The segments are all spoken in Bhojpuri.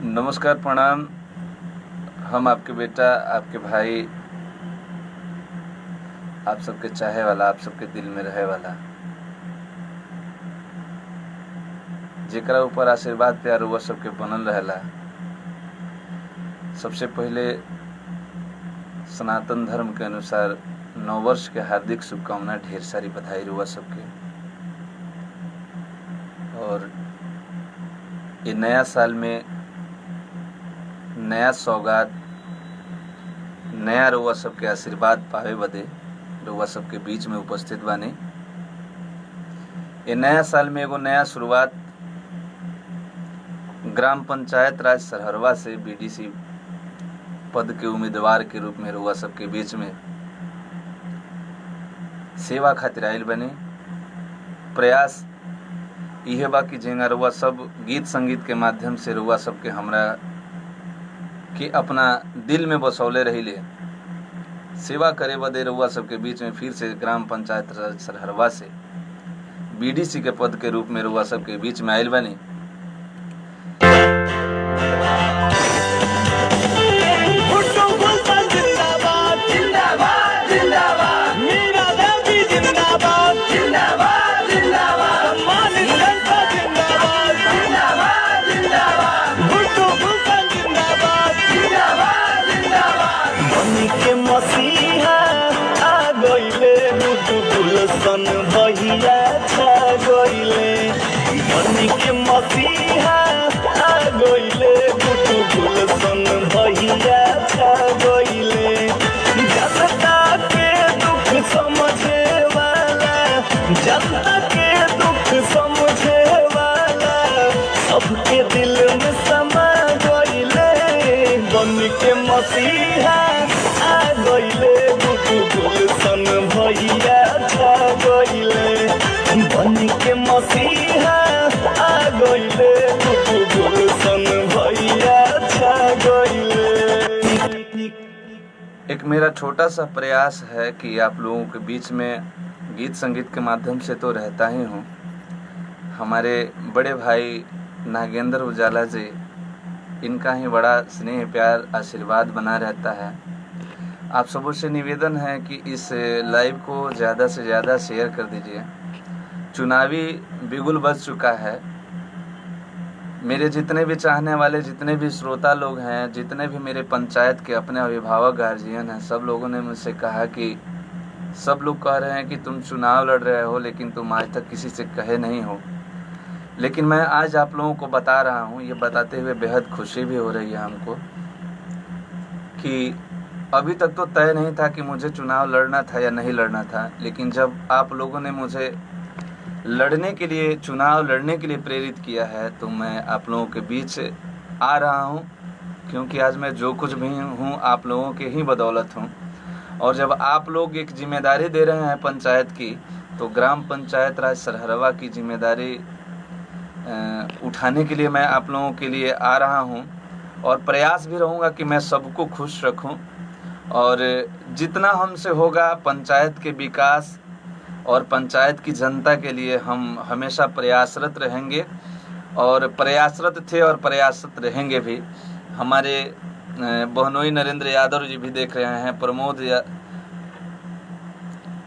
नमस्कार, प्रणाम। हम आपके बेटा, आपके भाई, आप सबके चाहे वाला, आप सबके दिल में रहे वाला, जेकरा ऊपर आशीर्वाद प्यार हुआ सबके बनल रहेला। सबसे पहले सनातन धर्म के अनुसार नववर्ष के हार्दिक शुभकामना, ढेर सारी बधाई हुआ सबके। और ये नया साल में नया सौगात, नया रउआ सबके आशीर्वाद पावे बदे रउआ सबके बीच में उपस्थित बानी। ये नया साल में एगो नया शुरुआत ग्राम पंचायत राज सरहरवा से बीडीसी पद के उम्मीदवार के रूप में रउआ सबके बीच में सेवा खातिर आइल बनी। प्रयास इहे बा कि जेंगा रउआ सब गीत संगीत के माध्यम से रउआ सबके हमरा कि अपना दिल में बसौले रहिले, सेवा करे बदे रउआ सबके बीच में फिर से ग्राम पंचायत राज सरहरवा से बीडीसी के पद के रूप में रउआ सबके बीच में आइल बनी। भैया छा गइले मनी के मसीहा आ गइले गुलशन भैया छा गइले। जनता के दुख समझे वाला, जनता के दुख समझे वाला सबके दिल में समा गइले। बनी के मसीहा आ गइले गुलशन भैया छा गइले। बनी के मसीहा आ गइले गुलशन भैया छा गइले। एक मेरा छोटा सा प्रयास है कि आप लोगों के बीच में गीत संगीत के माध्यम से तो रहता ही हूँ। हमारे बड़े भाई नागेंद्र उजाला जी, इनका ही बड़ा स्नेह प्यार आशीर्वाद बना रहता है। आप सबों से निवेदन है कि इस लाइव को ज़्यादा से ज़्यादा शेयर कर दीजिए। चुनावी बिगुल बज चुका है। मेरे जितने भी चाहने वाले, जितने भी श्रोता लोग हैं, जितने भी मेरे पंचायत के अपने अभिभावक गार्जियन हैं, सब लोगों ने मुझसे कहा कि सब लोग कह रहे हैं कि तुम चुनाव लड़ रहे हो लेकिन तुम आज तक किसी से कहे नहीं हो। लेकिन मैं आज आप लोगों को बता रहा हूँ। ये बताते हुए बेहद खुशी भी हो रही है हमको कि अभी तक तो तय नहीं था कि मुझे चुनाव लड़ना था या नहीं लड़ना था, लेकिन जब आप लोगों ने मुझे लड़ने के लिए, चुनाव लड़ने के लिए प्रेरित किया है, तो मैं आप लोगों के बीच आ रहा हूं। क्योंकि आज मैं जो कुछ भी हूं आप लोगों के ही बदौलत हूं। और जब आप लोग एक जिम्मेदारी दे रहे हैं पंचायत की, तो ग्राम पंचायत राज सरहरवा की जिम्मेदारी उठाने के लिए मैं आप लोगों के लिए आ रहा हूं। और प्रयास भी रहूँगा कि मैं सबको खुश रखूँ, और जितना हमसे होगा पंचायत के विकास और पंचायत की जनता के लिए हम हमेशा प्रयासरत रहेंगे। और प्रयासरत थे और प्रयासरत रहेंगे भी। हमारे बहनोई नरेंद्र यादव जी भी देख रहे हैं,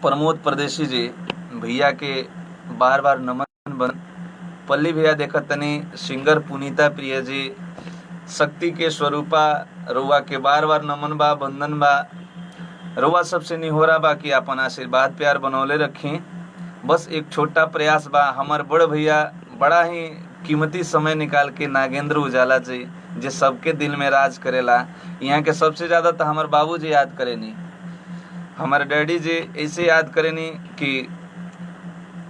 प्रमोद परदेशी जी भैया के बार बार नमन बन, पल्ली भैया देखत तनी, सिंगर पुनीता प्रिय जी, शक्ति के स्वरूपा रउआ के बार बार नमन बा, बंदन बा। रउआ सबसे निहोरा बा कि अपन आशीर्वाद प्यार बनौले रखी। बस एक छोटा प्रयास बा। हमार बड़ भैया बड़ा ही कीमती समय निकाल के नागेंद्र उजाला जी, जे सबके दिल में राज करेला, यहाँ के सबसे ज़्यादा तो हमार बाबू जी याद करेनी, हमारे डैडी जी ऐसे याद करेनी कि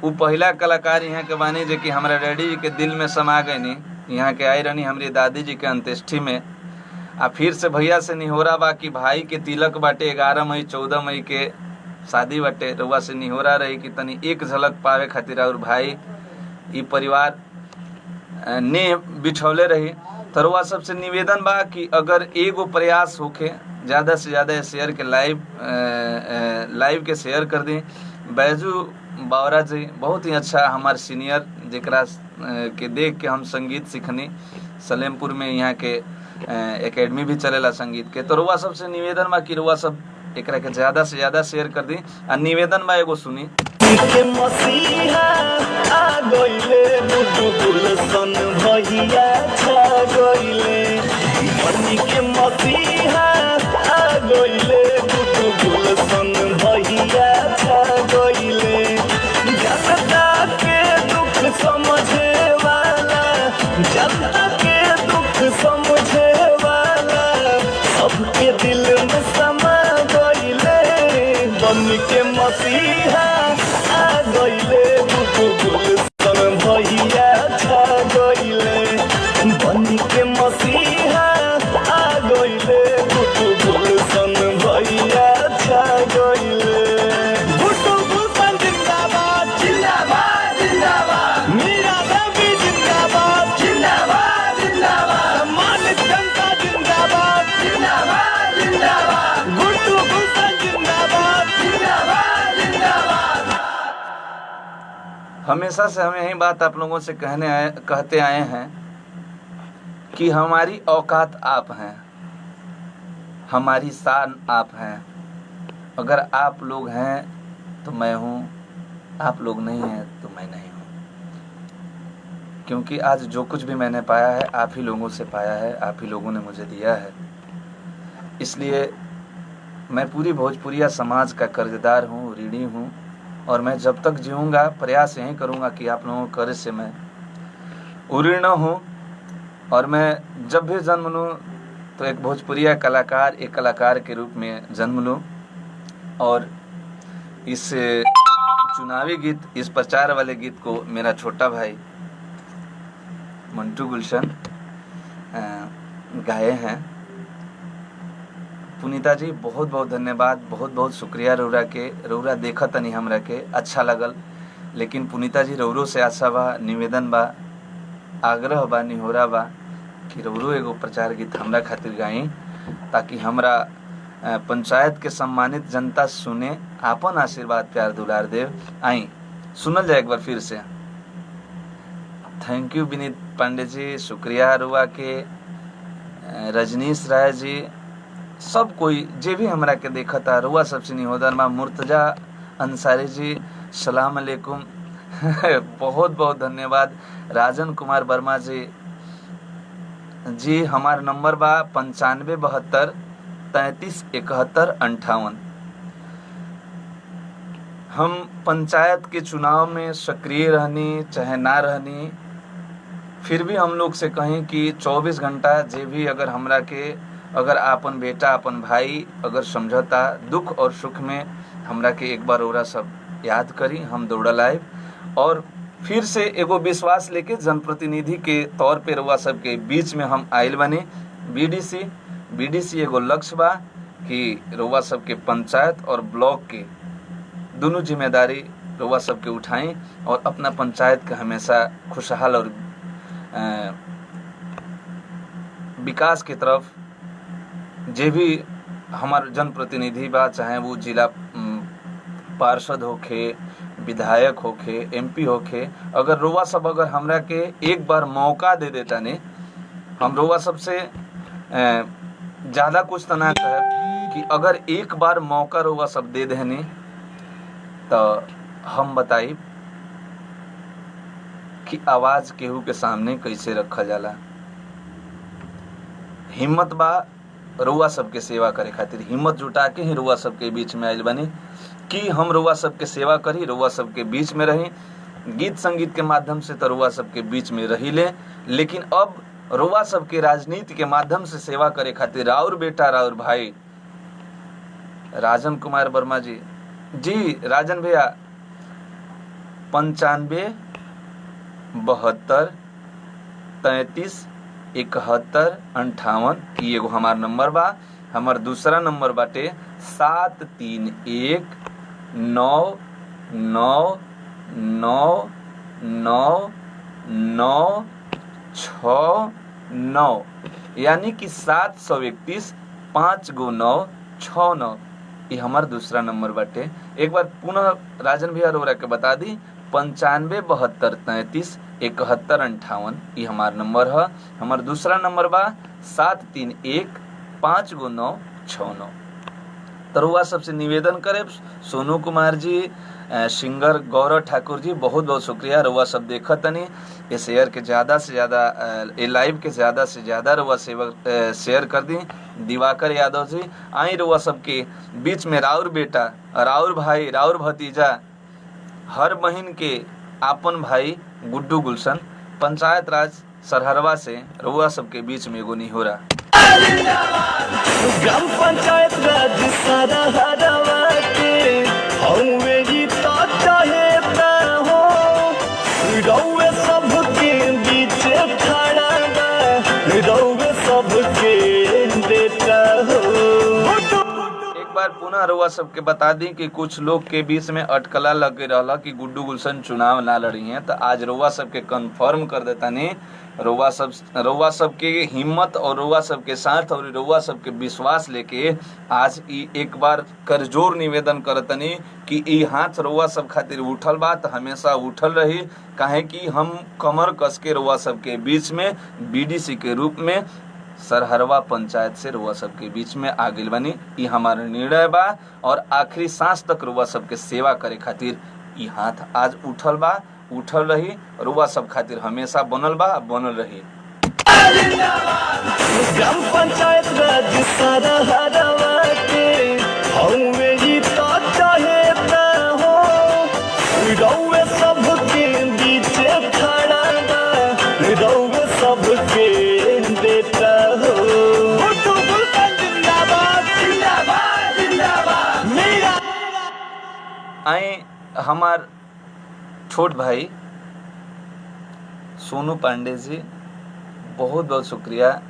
वो पहला कलाकार यहाँ के बानी जे कि हमारे डैडी जी के दिल में समा गए नी। यहाँ के आई रहनी हमारी दादी जी के अंत्येष्टि में। आ फिर से भैया से निहोरा बा कि भाई के तिलक बाटे 11 मई 14 मई के शादी बाटे, रउआ से निहोरा रही कि तनी एक झलक पावे खातिर और भाई ई परिवार ने बिछौले रही। तो रउआ सबसे निवेदन बा कि अगर एगो प्रयास होके ज़्यादा से ज़्यादा शेयर के लाइव के शेयर कर दें, बैजू बावरा जी बहुत ही अच्छा हमारे सीनियर, जेकरा के देख के हम संगीत सीखनी। सलेमपुर में यहाँ के एकेडमी भी चलेला संगीत के। तो रुआ सबसे निवेदन बा कि रुआ सब एकरा के ज्यादा से ज्यादा शेयर कर दी। आ निवेदन बा एगो सुनी के मसीहा आ गइले बुटु गुलशन भैया छा गइले। बनी के मसीहा आ गइले बुटु गुलशन भैया छा गइले। जनता के दुख समझे वाला, जनता के दुख समझे वाला सबके दिल में समा गइले। बनी के मसीहा आ गइले बुटु गुलशन भैया छा गइले। बनी के मसीहा आ गइले बुटु गुलशन भैया छा गइले। बुटु गुलशन जिंदाबाद जिंदाबाद जिंदाबाद। मीरा देवी जिंदाबाद जिंदाबाद जिंदाबाद। सम्मानित जनता जिंदाबाद जिंदाबाद जिंदाबाद। बुटु गुलशन जिंदाबाद जिंदाबाद जिंदाबाद। हमेशा से हम यही बात आप लोगों से कहते आए हैं कि हमारी औकात आप हैं, हमारी शान आप हैं। अगर आप लोग हैं तो मैं हूँ, आप लोग नहीं हैं तो मैं नहीं हूँ। क्योंकि आज जो कुछ भी मैंने पाया है आप ही लोगों से पाया है, आप ही लोगों ने मुझे दिया है। इसलिए मैं पूरी भोजपुरिया समाज का कर्जदार हूँ, ऋणी हूँ। और मैं जब तक जीऊँगा प्रयास यही करूँगा कि आप लोगों के कर्ज से मैं उऋण हूँ। और मैं जब भी जन्म लूँ तो एक भोजपुरिया कलाकार, एक कलाकार के रूप में जन्म लूँ। और इस चुनावी गीत, इस प्रचार वाले गीत को मेरा छोटा भाई मंटू गुलशन गाए हैं। पुनीता जी बहुत बहुत धन्यवाद, बहुत बहुत शुक्रिया रौरा के। रौरा देखा तनी हमरा के अच्छा लगल, लेकिन पुनीता जी रौरो से आशा बा, निवेदन बा, आग्रह बा, निहोरा बा कि रौरो एगो प्रचार गीत हमरा खातिर गाई, ताकि हमरा पंचायत के सम्मानित जनता सुने, आपन आशीर्वाद प्यार दुलार देव। आई सुनल जाए एक बार फिर से। थैंक यू विनीत पांडे जी, शुक्रिया रुआ के, रजनीश राय जी, सब कोई जे भी हमरा के देखा था रुआ सबसे निहोदन बा। मुर्तजा अंसारी जी सलाम अलैकुम बहुत बहुत धन्यवाद। राजन कुमार वर्मा जी हमार नंबर बा 9572 33 71 58। हम पंचायत के चुनाव में सक्रिय रहनी चाहे ना रहनी, फिर भी हम लोग से कहें कि 24 घंटा जे भी अगर हमरा के, अगर आपन बेटा अपन भाई अगर समझता दुख और सुख में, हमरा के एक बार ओरा सब याद करी, हम दौड़ल आए। और फिर से एगो विश्वास लेके जनप्रतिनिधि के तौर पे रउआ सबके बीच में हम आयल बने। बीडीसी एगो लक्ष्य बा कि रउआ सबके पंचायत और ब्लॉक के दोनों जिम्मेदारी रउआ सबके उठाएं और अपना पंचायत का हमेशा खुशहाल और विकास की तरफ जे भी हमार जनप्रतिनिधि बा, चाहे वो जिला पार्षद होखे, विधायक होखे, एमपी होखे, अगर रउआ सब अगर हमरा के एक बार मौका दे देता ने, हम रउआ सबसे ज़्यादा कुछ तो ना कहे कि अगर एक बार मौका रउआ सब दे देने तो हम बताई कि आवाज़ केहू के सामने कैसे रखल जाला। हिम्मत बा रउआ सबके सेवा करे खातिर, हिम्मत जुटा के ही रउआ सबके बीच में आयल बनी कि हम रउआ सबके सेवा करी, रउआ सबके बीच में रही। गीत संगीत के माध्यम से तो रउआ सबके बीच में रही ले, लेकिन अब रउआ सबके राजनीति के माध्यम से सेवा करे खातिर राउर बेटा, राउर भाई राजन कुमार वर्मा जी राजन भैया 95 72 33 71 58 ई एगो हमार नंबर बा। हमार दूसरा नंबर बाटे 731 9 9 9 9 9 6 9, यानी कि 731 5 9 6 9। ये हमार दूसरा नंबर बाटे। एक बार पुनः राजन भैया रोरा के बता दी, 9572337158 ये हमार नंबर है। हमार दूसरा नंबर बा 73152969। तरुआ सबसे निवेदन करे, सोनू कुमार जी, सिंगर गौरव ठाकुर जी, बहुत बहुत शुक्रिया। रुआ सब देखत तनी, ये शेयर के ज़्यादा से ज़्यादा, ये लाइव के ज़्यादा से ज़्यादा रुआ शेयर कर दी। दिवाकर यादव जी, आई रुआ सबके बीच में राउर बेटा, राउर भाई, राउर भतीजा, हर बहिन के आपन भाई गुड्डू गुलशन, पंचायत राज सरहरवा से रुआ सबके बीच में एगो निहोरा। ग्राम पंचायत राज सरहरवा के हौवे जी तो चाहेता हो, रौवे सबके बीच खड़ा बा, रौवे सबके देता हो। एक बार पुनः रुआ सबके बता दी कि कुछ लोग के बीच में अटकला लगे रहला कि गुड्डू गुलशन चुनाव ना लड़ी हैं, तो आज रुआ सबके कंफर्म कर देता नहीं। रुआ सबके हिम्मत और रुआ सबके साथ और रुआ सबके विश्वास लेके आज एक बार करजोर निवेदन करतनी कि ई हाथ रुआ सब खातिर उठल बा, तो हमेशा उठल रही। काहे कि हम कमर कस के रुआ सबके बीच में बीडीसी के रूप में सरहरवा पंचायत से रुआ सबके बीच में आ गइल बानी। ई हमारा निर्णय बा और आखिरी सांस तक रुआ सबके सेवा करे खातिर ई हाथ आज उठल बा, उठल रही। रुआ सब खातिर हमेशा बनल बा, बनल रही। ग्राम पंचायत राज सरहरवा के हौवे जी तो चाहेता हो, रौवे सबके बीच खड़ा बा, रौवे सबके देता हो। आए हमार छोट भाई सोनू पांडे जी, बहुत बहुत शुक्रिया।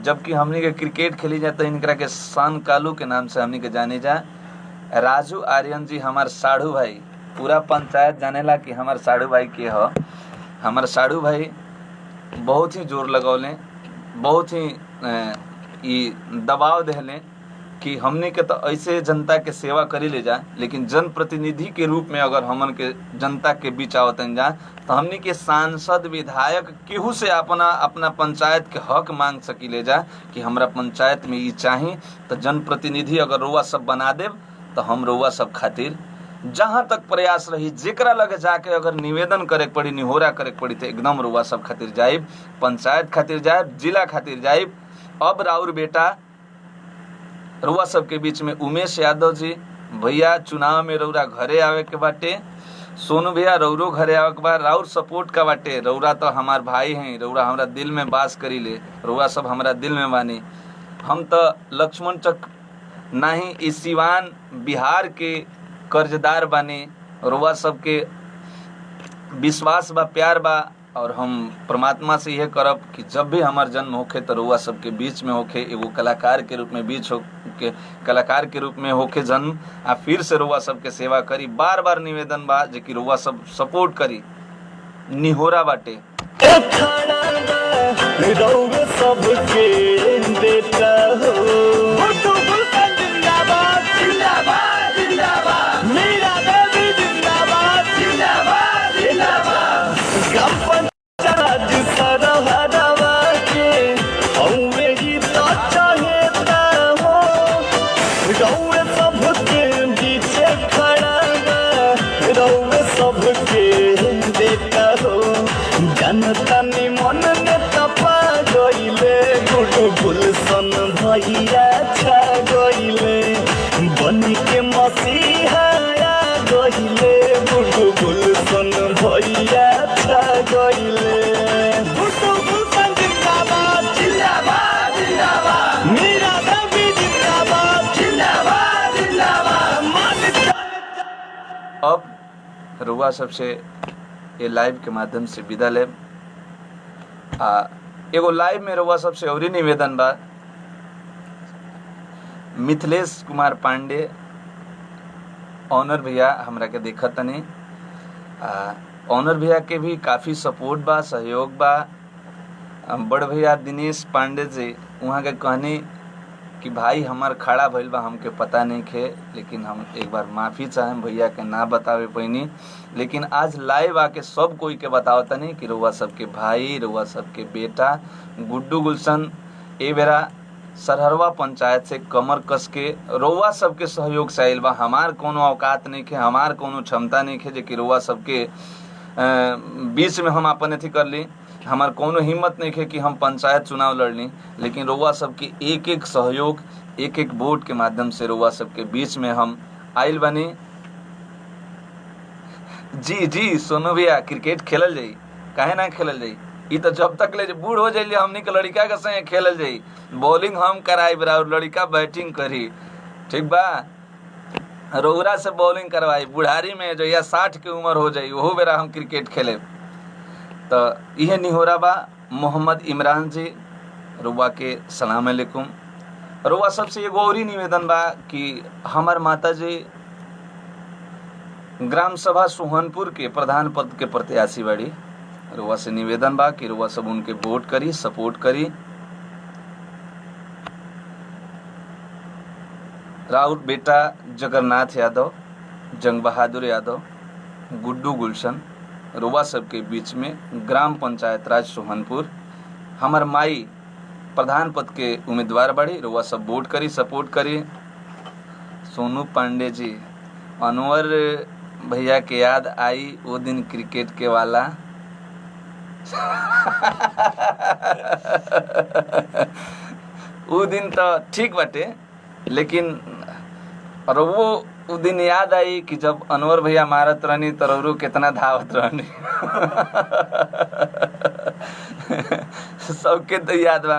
जबकि हमने के क्रिकेट खेली जाए तो इनकरा के सान कालू के नाम से हमने के जाने जा। राजू आर्यन जी हमार साढ़ू भाई, पूरा पंचायत जानेला कि हमार साढ़ू भाई के ह। हमार साढ़ू भाई बहुत ही जोर लगौले, बहुत ही दबाव देले कि हमने के तो ऐसे जनता के सेवा करी ले जा, लेकिन जनप्रतिनिधि के रूप में अगर हमन के जनता के बीच आवतन जा तो हमने के सांसद विधायक केहू से अपना पंचायत के हक मांग सकी ले जा कि हमरा पंचायत में ये चाही। तो जनप्रतिनिधि अगर रुआ सब बना देव तो हम रुआ सब खातिर जहाँ तक प्रयास रही, जेकरा लगे जाके अगर निवेदन करे पड़ी, निहोरा करे पड़ी, तो एकदम रुआ सब खातिर जाइब, पंचायत खातिर जाइब, जिला खातिर जाइब। अब राउर बेटा रुआ सबके बीच में उमेश यादव जी, भैया चुनाव में रौरा घरे आवे के बाटे, सोनू भैया रौरो घरे आवे के बा, राउर सपोर्ट का बाटे। रौरा तो हमार भाई हैं, रौरा हमरा दिल में बास करी ले, रौरा सब हमरा दिल में बानी। हम तो लक्ष्मण चक नहीं, इस सिवान बिहार के कर्जदार बानी। रौरा सबके विश्वास बा, प्यार बा, और हम परमात्मा से यह करब कि जब भी हमार जन्म होखे तो रुआ सबके बीच में होखे, एगो कलाकार के रूप में कलाकार के रूप में होखे जन्म, आ फिर से रुआ सबके सेवा करी। बार बार निवेदन बा जे कि रुआ सब सपोर्ट करी, निहोरा बाटे। जनतनी मन ने तपा गइले, गुड्डू गुलशन भैया छा गइले, बनी के मसीहा गइले, गुड्डू गुलशन भैया छा गइले। गुड्डू गुलशन जिंदाबाद जिंदाबाद जिंदाबाद, मीरा देवी जिंदाबाद जिंदाबाद जिंदाबाद। अब रुआ सबसे ये लाइव के माध्यम से विदा ले। एगो लाइव में रुआ सबसे और निवेदन बा, मिथिलेश कुमार पांडे ऑनर भैया हमरा के देखत तनी, ऑनर भैया के भी काफ़ी सपोर्ट बा, सहयोग बा। बड़ भैया दिनेश पांडे जी वहाँ के कहनी कि भाई हमार खड़ा भइल बा हमके पता नहीं खे, लेकिन हम एक बार माफ़ी चाहें भैया के ना बतावे पैनी, लेकिन आज लाइव आके सब कोई के बताओ तनी कि रउआ सबके भाई, रउआ सबके बेटा गुड्डू गुलशन ए बेरा सरहरवा पंचायत से कमर कस के रउआ सबके सहयोग से आइल बा। हमार कोनो औकात नहीं खे, हमार कोनो क्षमता नहीं खे जे कि रउआ सबके बीच में हम अपन अथी कर ली। हमार कोनो हिम्मत नहीं है कि हम पंचायत चुनाव लड़ ली, लेकिन रउआ सबके एक एक सहयोग, एक एक वोट के माध्यम से रउआ सबके बीच में हम आइल बनी। जी जी सोनू भैया, क्रिकेट खेलल जाई, काहे ना खेलल जाई? ई तो जब तक ले बूढ़ हो जाइए हमनी के लड़का के संगे खेलल जाई। बॉलिंग हम कराई बरा और लड़का बैटिंग करी, ठीक बा? रउरा से बॉलिंग करवाई, बुढ़ारी में जो या 60 की उम्र हो जाई वहू बेरा हम क्रिकेट खेले। तो यह निहोरा बा। मोहम्मद इमरान जी, रुआ के सलाम अलैकुम। रुआ सबसे एगो और ही निवेदन बा कि हमार माता जी ग्राम सभा सुहनपुर के प्रधान पद के प्रत्याशी बाड़ी। रुआ से निवेदन बा कि रुआ सब उनके वोट करी, सपोर्ट करी। राउत बेटा जगन्नाथ यादव, जंग बहादुर यादव, गुड्डू गुलशन, रुआ सबके बीच में ग्राम पंचायत राज सोहनपुर हमार माई प्रधान पद के उम्मीदवार बड़ी। रुआ सब वोट करी, सपोर्ट करी। सोनू पांडे जी, अनवर भैया के याद आई वो दिन क्रिकेट के वाला। वो दिन तो ठीक बाटे, लेकिन वो दिन याद आई कि जब अनवर भैया मारत रहनी तो कितना धावत रहनी। सबके तो याद बा।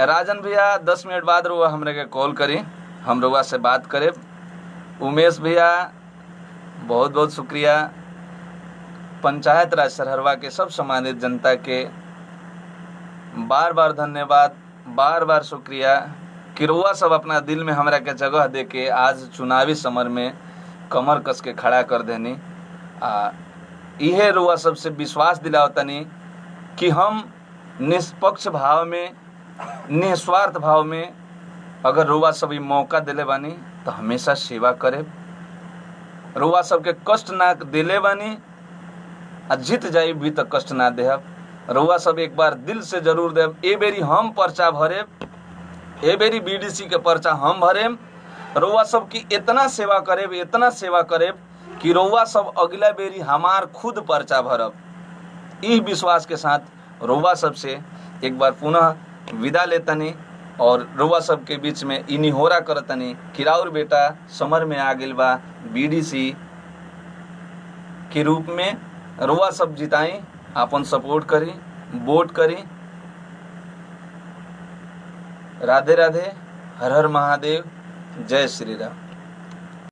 राजन भैया 10 मिनट बाद रुआ हमरे के कॉल करी, हम रुआ से बात करे। उमेश भैया बहुत बहुत शुक्रिया। पंचायत राज सरहरवा के सब सम्मानित जनता के बार बार धन्यवाद, बार बार शुक्रिया कि रुआ सब अपना दिल में हमरा के जगह दे के आज चुनावी समर में कमर कस के खड़ा कर देनी। इहे रुआ सबसे विश्वास दिलावतनी कि हम निष्पक्ष भाव में, निस्वार्थ भाव में अगर रुआ सब मौका दिले बानी तो हमेशा सेवा करे। रुआ सबके कष्ट ना दिले बानी आ जीत जाई भी तो कष्ट ना देहब। रुआ सब एक बार दिल से जरूर देव। ए बेरी हम पर्चा भरे, ए बेरी बीडीसी के पर्चा हम भरे। रुआ सब की इतना सेवा करे, इतना सेवा करे कि रुआ सब अगला बेरी हमार खुद पर्चा भरब। इस विश्वास के साथ रुआ सब से एक बार पुनः विदा लेतनी और रुआ सब के बीच में इ निहोरा करतनी कि राउर बेटा समर में आ गेल बा, बीडीसी के रूप में रुआ सब जिताई, अपन सपोर्ट करी, वोट करी। राधे राधे, हर हर महादेव, जय श्री राम।